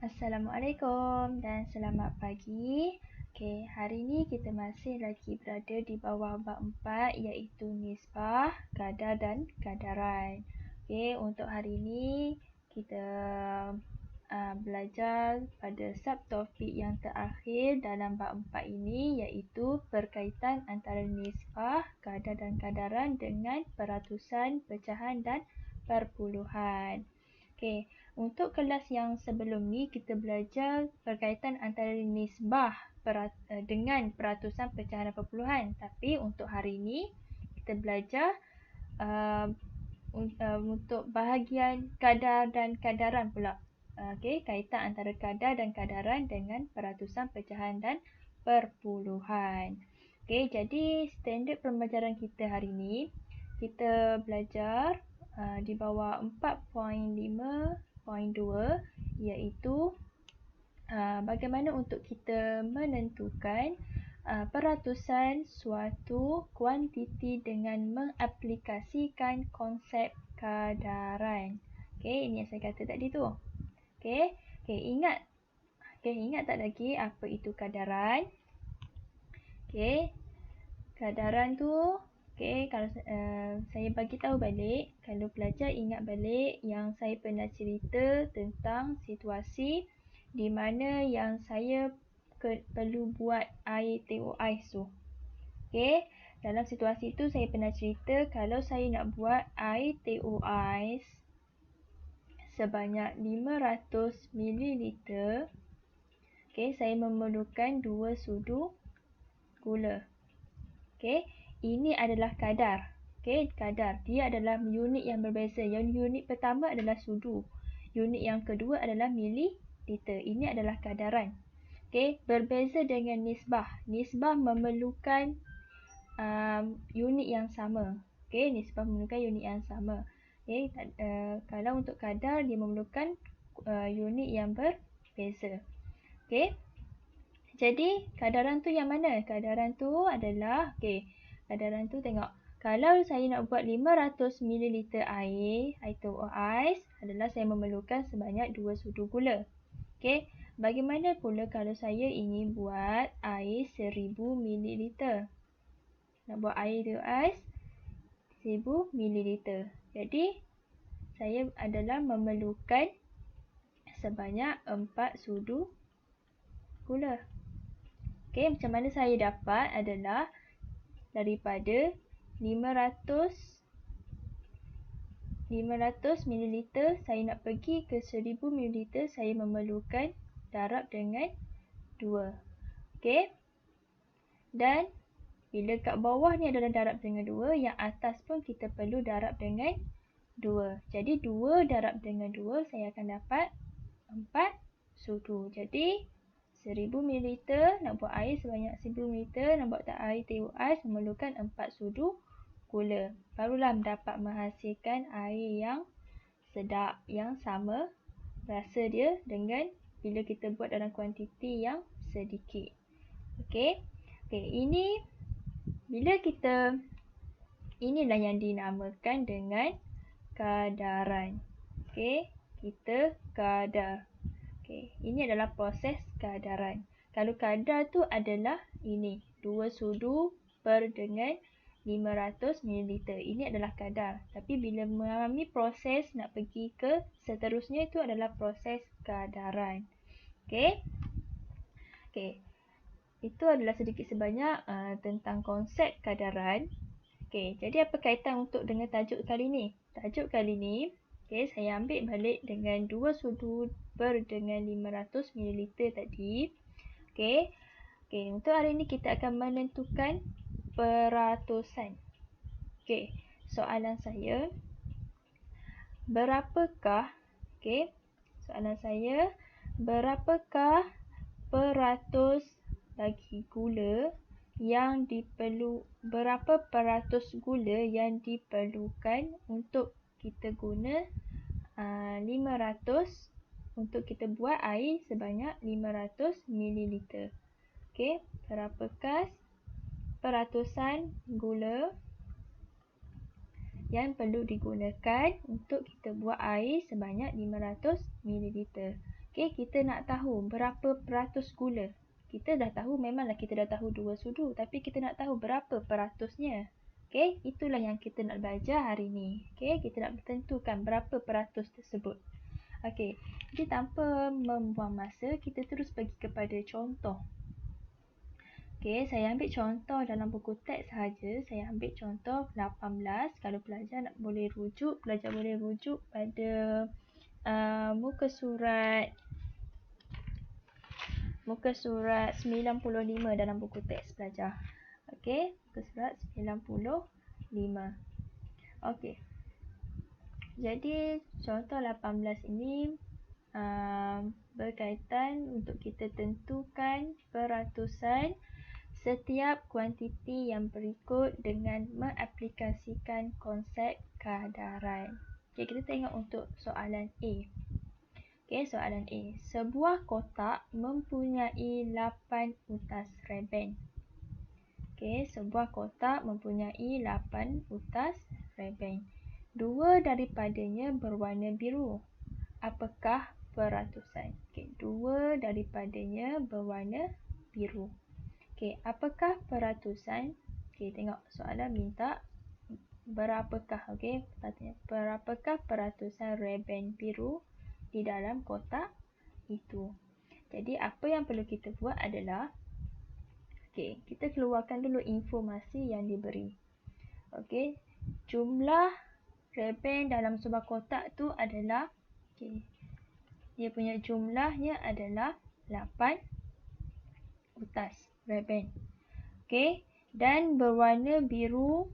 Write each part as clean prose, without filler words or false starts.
Assalamualaikum dan selamat pagi. Hari ini kita masih lagi berada di bawah bab 4 iaitu nisbah, kadar dan kadaran. Untuk hari ini kita belajar pada subtopik yang terakhir dalam bab 4 ini iaitu berkaitan antara nisbah, kadar dan kadaran dengan peratusan, pecahan dan perpuluhan. Untuk kelas yang sebelum ni kita belajar berkaitan antara nisbah dengan peratusan, pecahan dan perpuluhan. Tapi untuk hari ini kita belajar untuk bahagian kadar dan kadaran pula. Kaitan antara kadar dan kadaran dengan peratusan, pecahan dan perpuluhan. Jadi standard pembelajaran kita hari ini kita belajar di bawah 4.5.2 iaitu bagaimana untuk kita menentukan peratusan suatu kuantiti dengan mengaplikasikan konsep kadaran. Ini yang saya kata tadi tu. Ingat tak lagi apa itu kadaran? Kadaran tu kalau saya bagi tahu balik, kalau pelajar ingat balik yang saya pernah cerita tentang situasi di mana yang saya perlu buat air teh ais tu. Dalam situasi itu saya pernah cerita kalau saya nak buat air teh ais sebanyak 500 ml, saya memerlukan 2 sudu gula. Ini adalah kadar. Kadar. Dia adalah unit yang berbeza. Yang unit pertama adalah sudu. Unit yang kedua adalah mililiter. Ini adalah kadaran. Berbeza dengan nisbah. Nisbah memerlukan unit yang sama. Nisbah memerlukan unit yang sama. Kalau untuk kadar dia memerlukan unit yang berbeza. Jadi kadaran tu yang mana? Kadaran tu adalah kadaran tu tengok. Kalau saya nak buat 500 ml air teh ais adalah saya memerlukan sebanyak 2 sudu gula. Bagaimana pula kalau saya ingin buat air 1000 ml? Nak buat air teh ais 1000 ml. Jadi saya adalah memerlukan sebanyak 4 sudu gula. Macam mana saya dapat adalah daripada 500 ml saya nak pergi ke 1000 ml, saya memerlukan darab dengan 2. Dan bila kat bawah ni adalah darab dengan 2, yang atas pun kita perlu darab dengan 2. Jadi 2 darab dengan 2 saya akan dapat 4 sudu. Jadi 1000 ml nak buat air sebanyak 1000 ml, nak buat air teh ais memerlukan 4 sudu gula. Barulah dapat menghasilkan air yang sedap, yang sama rasa dia dengan bila kita buat dalam kuantiti yang sedikit. Ini bila inilah yang dinamakan dengan kadaran. Kita kadar. Ini adalah proses kadaran. Kalau kadar tu adalah ini, 2 sudu per dengan 500 ml. Ini adalah kadar. Tapi bila mengalami proses nak pergi ke seterusnya, itu adalah proses kadaran. Itu adalah sedikit sebanyak tentang konsep kadaran. Jadi apa kaitan untuk dengan tajuk kali ni? Tajuk kali ni saya ambil balik dengan 2 sudu per dengan 500 ml tadi. Untuk hari ini kita akan menentukan peratusan. Soalan saya, berapakah peratus bagi gula yang berapa peratus gula yang diperlukan untuk kita guna 500 untuk kita buat air sebanyak 500 ml. Berapakah peratusan gula yang perlu digunakan untuk kita buat air sebanyak 500 ml. Okey, kita nak tahu berapa peratus gula. Kita dah tahu, memanglah kita dah tahu 2 sudu, tapi kita nak tahu berapa peratusnya. Okey, itulah yang kita nak belajar hari ni. Okey, kita nak tentukan berapa peratus tersebut. Okey, jadi tanpa membuang masa, kita terus pergi kepada contoh. Okey, saya ambil contoh dalam buku teks sahaja. Saya ambil contoh 18. Kalau pelajar nak boleh rujuk, pelajar boleh rujuk pada muka surat 95 dalam buku teks pelajar. Okey, muka surat 95. Okey. Jadi contoh 18 ini berkaitan untuk kita tentukan peratusan setiap kuantiti yang berikut dengan mengaplikasikan konsep kadaran. Okey, kita tengok untuk soalan A. Okey, soalan A. Sebuah kotak mempunyai 8 utas reben. Okey, sebuah kotak mempunyai 8 utas reben. 2 daripadanya berwarna biru. Apakah peratusan? Okey, 2 daripadanya berwarna biru. Okey, apakah peratusan? Okey, tengok soalan minta berapakah, okey, berapakah peratusan reben biru di dalam kotak itu. Jadi apa yang perlu kita buat adalah, okey, kita keluarkan dulu informasi yang diberi. Okey, jumlah reben dalam sebuah kotak tu adalah, okey, dia punya jumlahnya adalah 8 utas reben. Okey, dan berwarna biru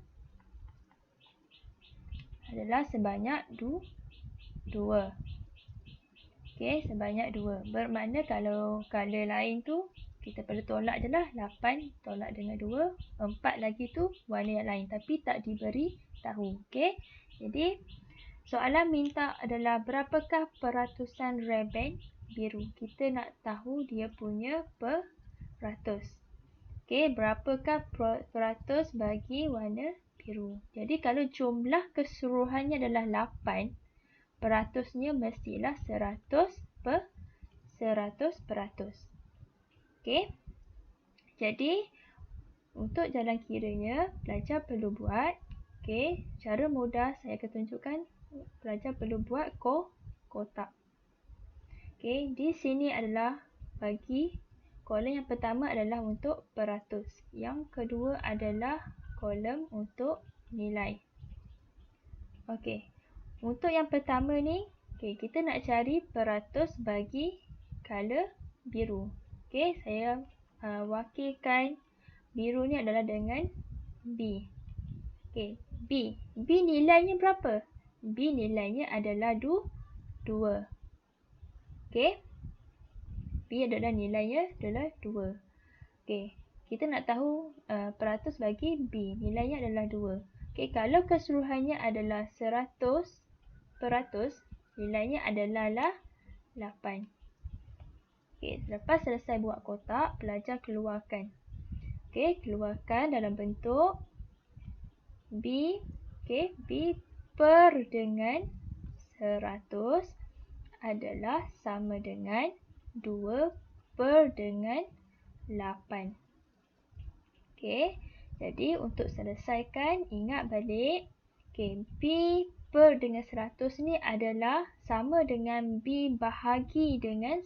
adalah sebanyak 2. Okey, sebanyak 2. Bermakna kalau color lain tu, kita perlu tolak je lah. 8 tolak dengan 2. 4 lagi tu warna yang lain. Tapi tak diberi tahu. Okey, jadi soalan minta adalah berapakah peratusan reben biru. Kita nak tahu dia punya peratus. Okey, berapakah peratus bagi warna biru. Jadi kalau jumlah keseluruhannya adalah 8, peratusnya mestilah 100%. Okey. Jadi untuk jalan kiranya pelajar perlu buat, okey, cara mudah saya akan tunjukkan. Pelajar perlu buat kotak. Okey, di sini adalah bagi kolom yang pertama adalah untuk peratus. Yang kedua adalah kolom untuk nilai. Okey. Untuk yang pertama ni, okay, kita nak cari peratus bagi color biru. Okey, saya wakilkan biru ni adalah dengan B. Okey, B. B nilainya berapa? B nilainya adalah 2. Okey. B adalah nilainya adalah 2. Okey, kita nak tahu peratus bagi B. Nilainya adalah 2. Okey, kalau keseluruhannya adalah 100%, nilainya adalah 8. Okey, lepas selesai buat kotak, pelajar keluarkan. Okey, keluarkan dalam bentuk B. Okey, B per dengan 100 adalah sama dengan 2 per dengan 8. Okey, jadi untuk selesaikan, ingat balik. Okey, B per dengan 100 ni adalah sama dengan B bahagi dengan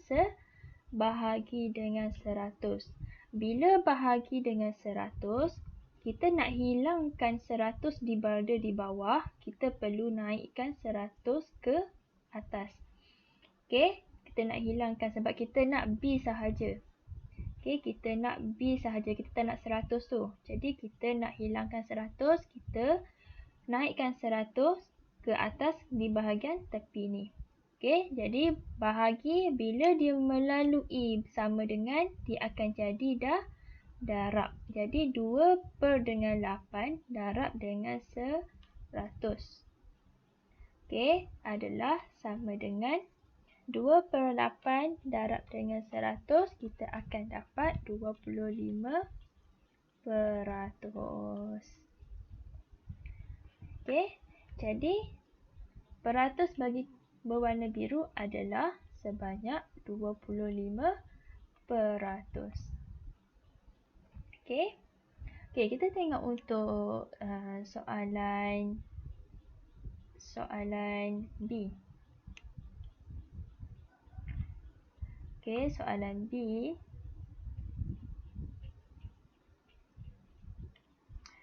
bahagi dengan 100. Bila bahagi dengan 100, kita nak hilangkan 100 di border di bawah, kita perlu naikkan 100 ke atas. Okey, kita nak hilangkan sebab kita nak B sahaja. Okey, kita nak B sahaja, kita tak nak 100 tu. Jadi kita nak hilangkan 100, kita naikkan 100 ke atas di bahagian tepi ni. Okey, jadi bahagi bila dia melalui sama dengan, dia akan jadi darab. Jadi 2 per dengan 8 darab dengan 100. Okey, adalah sama dengan 2 per 8 darab dengan 100, kita akan dapat 25%. Okey, jadi peratus bagi berwarna biru adalah sebanyak 25%. Okey. Okey, kita tengok untuk soalan B. Okey, soalan B.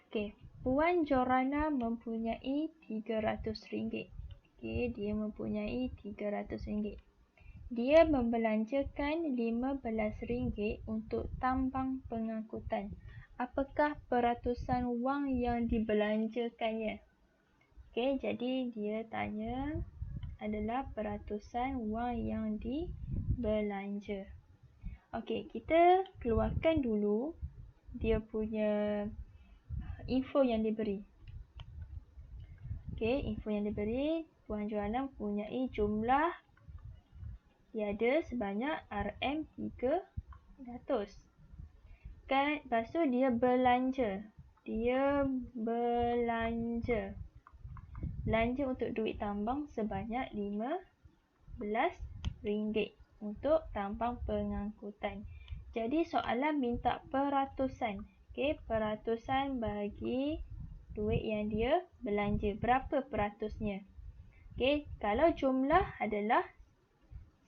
Okey, Puan Jorana mempunyai RM300. Okey, dia mempunyai RM300. Dia membelanjakan RM15 untuk tambang pengangkutan. Apakah peratusan wang yang dibelanjakannya? Okey, jadi dia tanya adalah peratusan wang yang dibelanja. Okey, kita keluarkan dulu dia punya info yang diberi. Okey, info yang diberi, Puan Joanna mempunyai jumlah tiada sebanyak RM300. Kan, lepas tu dia belanja. Belanja untuk duit tambang sebanyak RM15 untuk tambang pengangkutan. Jadi soalan minta peratusan. Okey, peratusan bagi duit yang dia belanja. Berapa peratusnya? Okey, kalau jumlah adalah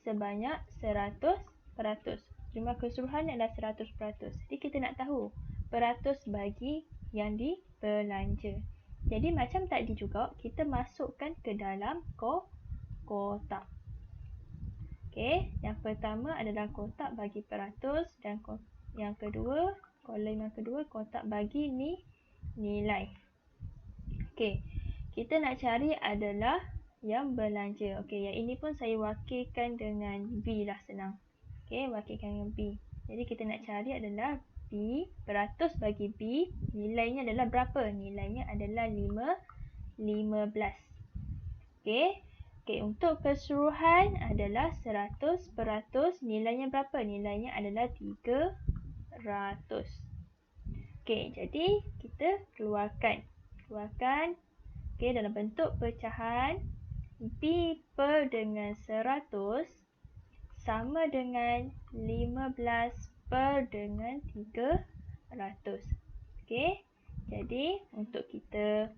sebanyak 100%. Jumlah keseluruhan adalah 100%. Jadi kita nak tahu peratus bagi yang dibelanja. Jadi macam tadi juga, kita masukkan ke dalam kotak. Okey, yang pertama adalah kotak bagi peratus dan yang kedua, kolom yang kedua kotak bagi nilai. Okey, kita nak cari adalah yang belanja. Okey, yang ini pun saya wakilkan dengan B lah, senang. Okey, wakilkan dengan B. Jadi kita nak cari adalah B, peratus bagi B, nilainya adalah berapa? Nilainya adalah 15. Okey. Okey, untuk keseluruhan adalah 100%, nilainya berapa? Nilainya adalah 300. Okey, jadi kita keluarkan. Okey, dalam bentuk pecahan, B per dengan 100 sama dengan 15 per dengan 300. Okey, jadi untuk kita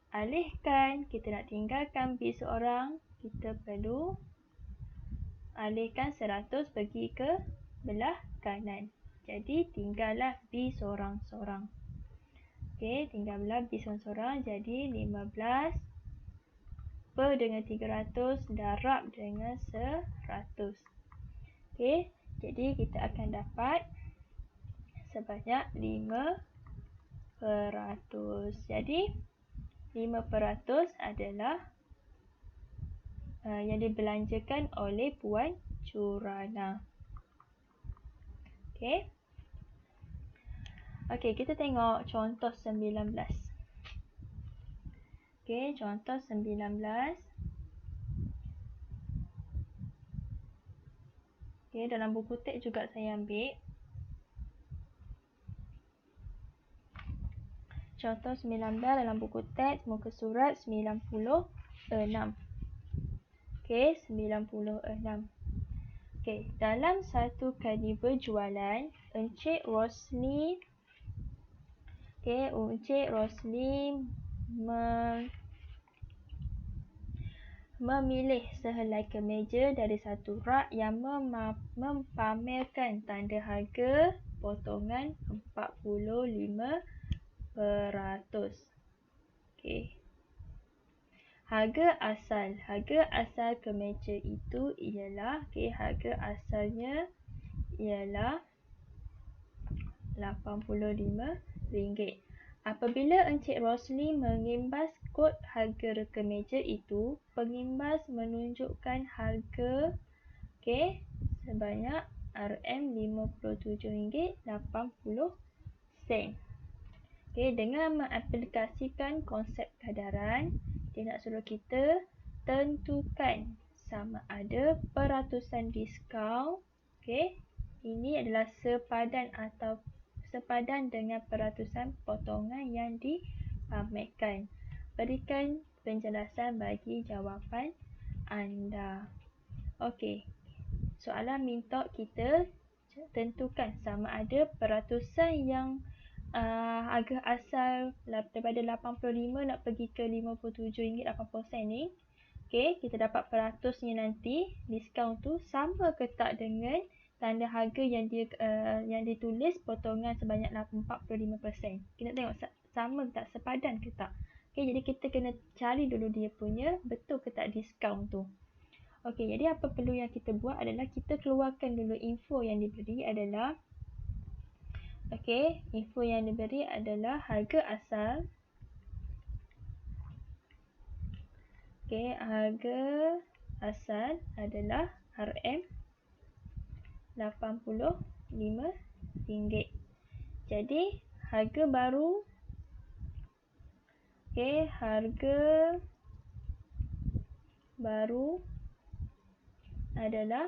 alihkan, kita nak tinggalkan B seorang, kita perlu alihkan 100 pergi ke belah kanan. Jadi tinggallah B seorang-seorang. Okey, tinggallah B seorang-seorang. Jadi 15 per dengan 300 darab dengan 100. Okey, jadi kita akan dapat sebanyak 5%. Jadi 5% adalah yang dibelanjakan oleh Puan Jorana. Okey. Okey, kita tengok contoh 19. Okey, contoh 19. Okey, dalam buku teks juga saya ambil. Contoh 19 dalam buku teks muka surat 96. Okey, 96. Okey, dalam satu kali berjualan, Encik Rosli memilih sehelai kemeja dari satu rak yang mempamerkan tanda harga potongan 45%. Okey. Harga asal kemeja itu ialah, harga asalnya ialah RM85. Apabila Encik Rosli mengimbas kod harga kemeja itu, pengimbas menunjukkan harga sebanyak RM57.80. Dengan mengaplikasikan konsep kadaran, dia nak suruh kita tentukan sama ada peratusan diskaun. Ini adalah sepadan dengan peratusan potongan yang dipamerkan. Berikan penjelasan bagi jawapan anda. Okey. soalan minta kita tentukan sama ada peratusan yang harga asal daripada 85 nak pergi ke RM57.80 ni. Okey, kita dapat peratusnya nanti, diskaun tu sama ke tak dengan tanda harga yang ditulis potongan sebanyak 45%. Kita tengok sama ke tak, sepadan ke tak. Okey, jadi kita kena cari dulu dia punya betul ke tak diskaun tu. Okey, jadi apa perlu yang kita buat adalah kita keluarkan dulu info yang diberi adalah harga asal. Okey, harga asal adalah RM85. Jadi, harga baru adalah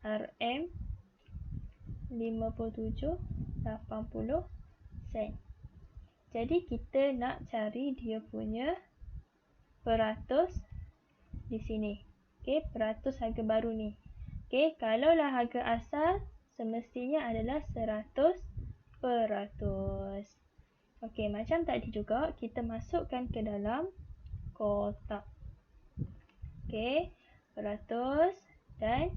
RM57.80. Jadi, kita nak cari dia punya peratus di sini. Okey, peratus harga baru ni. Okey, kalaulah harga asal semestinya adalah 100%. Okey, macam tadi juga kita masukkan ke dalam kotak. Okey, peratus dan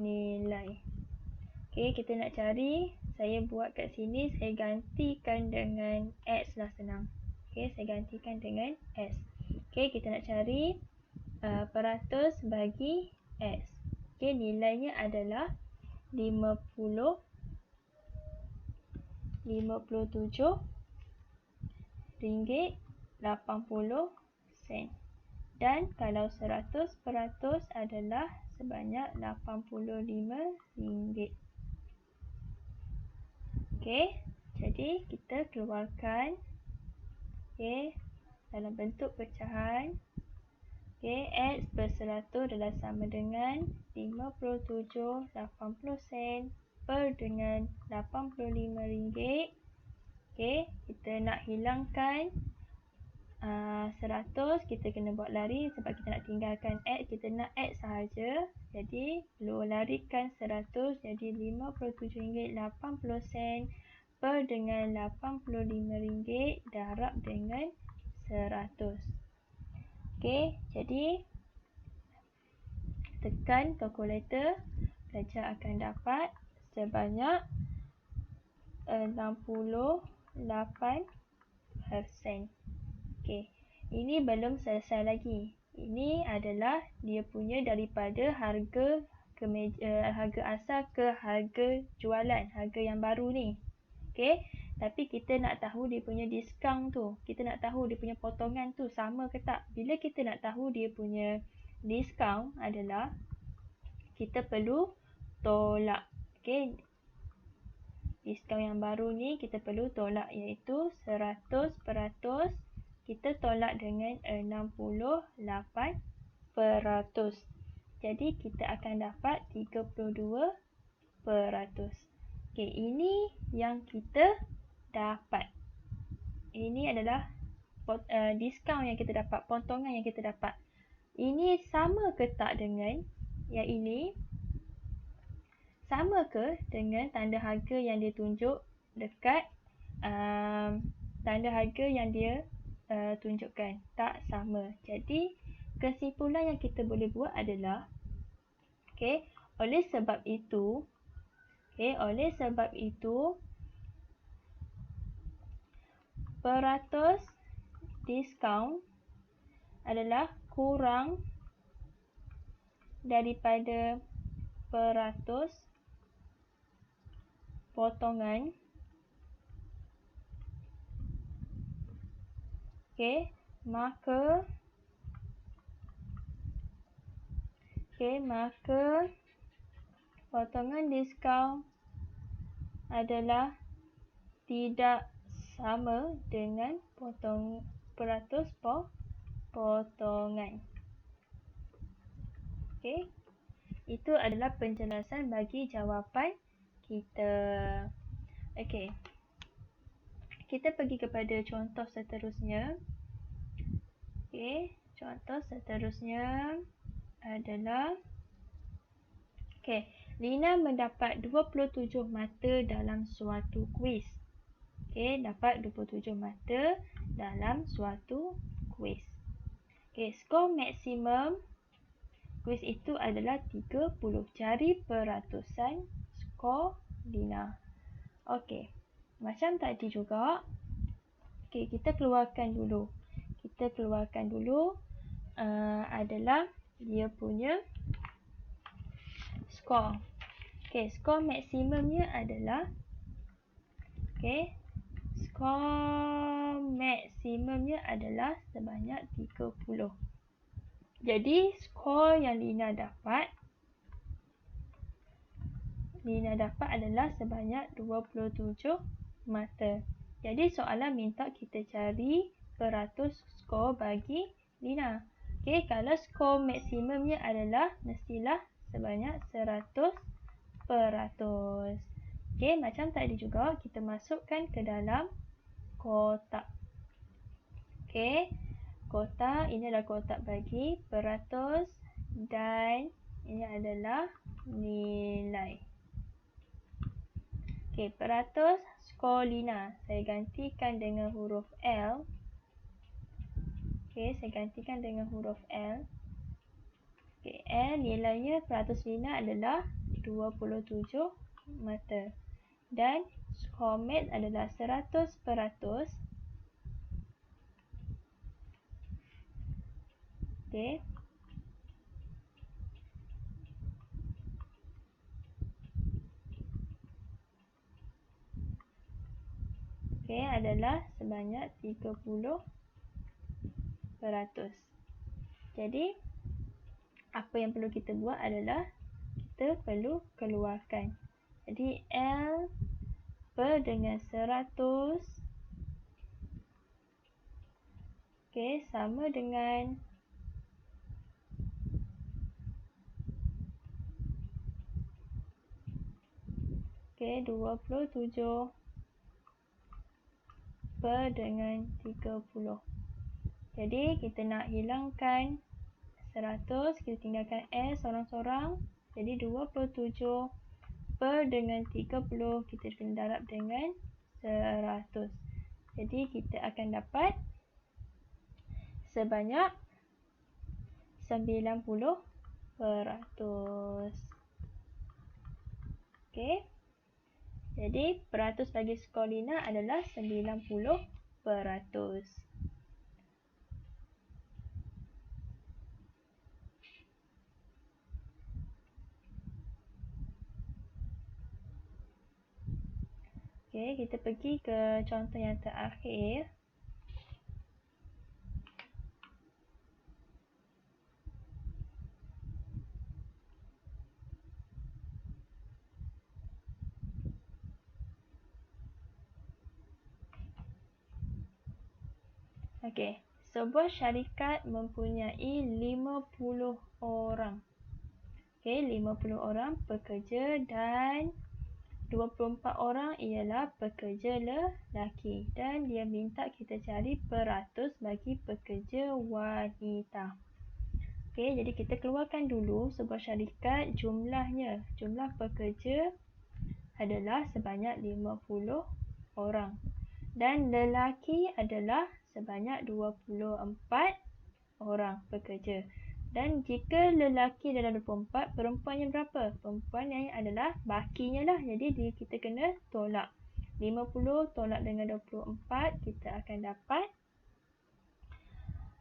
nilai. Okey, kita nak cari, saya buat kat sini, saya gantikan dengan X lah, senang. Okey, saya gantikan dengan X. Okey, kita nak cari peratus bagi X. Okey, nilainya adalah 57 ringgit 80 sen. Dan kalau 100% adalah sebanyak 85 ringgit. Okey, jadi kita keluarkan dalam bentuk pecahan. X per 100 adalah sama dengan 57.80 sen per dengan 85 ringgit. Kita nak hilangkan 100, kita kena buat lari sebab kita nak tinggalkan X, kita nak X sahaja. Jadi, perlu larikan 100, jadi RM57.80 per dengan RM85 darab dengan 100. Okey, jadi tekan kalkulator, pelajar akan dapat sebanyak 68%. Okey, ini belum selesai lagi. Ini adalah dia punya daripada harga asal ke harga jualan, harga yang baru ni. Okey, tapi kita nak tahu dia punya diskaun tu. Kita nak tahu dia punya potongan tu sama ke tak. Bila kita nak tahu dia punya diskaun adalah kita perlu tolak. Okey, diskaun yang baru ni kita perlu tolak, iaitu 100%. Kita tolak dengan 68%. Jadi kita akan dapat 32%. Okey, ini yang kita dapat. Ini adalah diskaun yang kita dapat, potongan yang kita dapat. Ini sama ke tak dengan yang ini? Sama ke dengan tanda harga yang dia tunjuk dekat tanda harga yang dia tunjukkan? Tak sama. Jadi, kesimpulan yang kita boleh buat adalah oleh sebab itu peratus diskaun adalah kurang daripada peratus potongan. Maka potongan diskaun adalah tidak sama dengan peratus potongan. Itu adalah penjelasan bagi jawapan kita. Kita pergi kepada contoh seterusnya. Contoh seterusnya adalah Lina mendapat 27 mata dalam suatu kuis. Okey, dapat 27 mata dalam suatu kuis. Okey, skor maksimum kuis itu adalah 30. Cari peratusan skor Lina. Okey, macam tadi juga. Okey, kita keluarkan dulu. Adalah dia punya skor. Okey, skor maksimumnya adalah sebanyak 30. Jadi, skor yang Lina dapat adalah sebanyak 27 mata. Jadi, soalan minta kita cari peratus skor bagi Lina. Okey, kalau skor maksimumnya adalah mestilah sebanyak 100%. Okey, macam tadi juga kita masukkan ke dalam kotak. Okey, kotak ini adalah kotak bagi peratus dan ini adalah nilai. Okey, peratus skor Lina saya gantikan dengan huruf L. Okey, saya gantikan dengan huruf L. Okey, L nilainya peratus Lina adalah 27 mata. Dan skor mat adalah 100%. Okey. Okey, adalah sebanyak 30%. Jadi, apa yang perlu kita buat adalah kita perlu keluarkan. Jadi, L per dengan 100. Okey, sama dengan 27 per dengan 30. Jadi, kita nak hilangkan 100, kita tinggalkan S sorang-sorang. Jadi, 27 per dengan 30, kita kena darab dengan 100. Jadi, kita akan dapat sebanyak 90%. Okey. Jadi, peratus bagi skor Lina adalah 90%. Okey, kita pergi ke contoh yang terakhir. Okey, sebuah syarikat mempunyai 50 orang. Okey, 50 orang pekerja dan 24 orang ialah pekerja lelaki. Dan dia minta kita cari peratus bagi pekerja wanita. Okey, jadi kita keluarkan dulu sebuah syarikat jumlahnya. Jumlah pekerja adalah sebanyak 50 orang. Dan lelaki adalah sebanyak 24 orang pekerja. Dan jika lelaki adalah 24, perempuannya berapa? Perempuan yang adalah bakinya lah. Jadi kita kena tolak. 50 tolak dengan 24, kita akan dapat.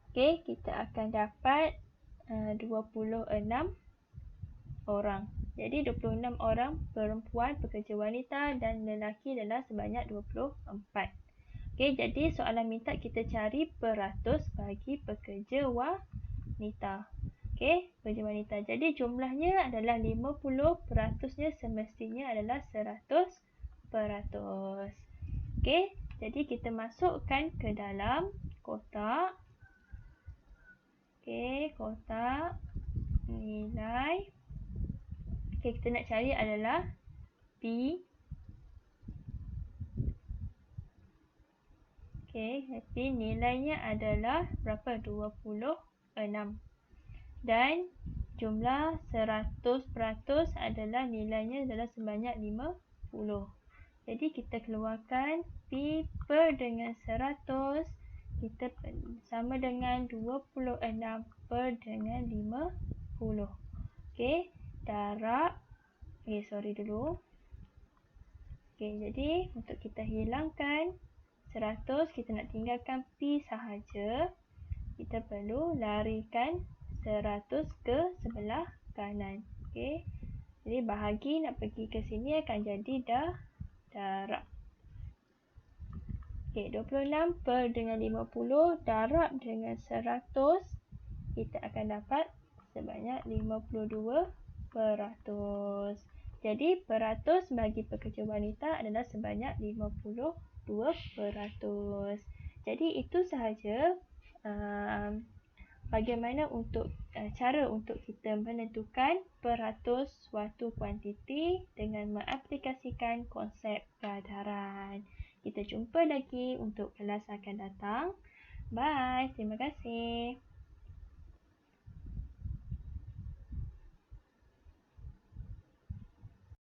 Okey, kita akan dapat 26 orang. Jadi 26 orang perempuan pekerja wanita dan lelaki adalah sebanyak 24. Okey, jadi soalan minta kita cari peratus bagi pekerja wanita. Okey, pekerja wanita. Jadi jumlahnya adalah 50, peratusnya semestinya adalah 100%. Okey, jadi kita masukkan ke dalam kotak. Okey, kotak nilai. Okey, kita nak cari adalah P. Okey, tapi nilainya adalah berapa? 26. Dan jumlah 100% adalah nilainya adalah sebanyak 50. Jadi kita keluarkan P per dengan 100 kita sama dengan 26 per dengan 50. Okey, darab. Sorry dulu. Okey, jadi untuk kita hilangkan 100, kita nak tinggalkan P sahaja. Kita perlu larikan 100 ke sebelah kanan. Okey. Jadi bahagi nak pergi ke sini akan jadi darab. Okey, 26 per dengan 50 darab dengan 100. Kita akan dapat sebanyak 52%. Jadi peratus bagi pekerja wanita adalah sebanyak 52%. Jadi itu sahaja bagaimana untuk cara untuk kita menentukan peratus suatu kuantiti dengan mengaplikasikan konsep peredaran. Kita jumpa lagi untuk kelas akan datang. Bye. Terima kasih.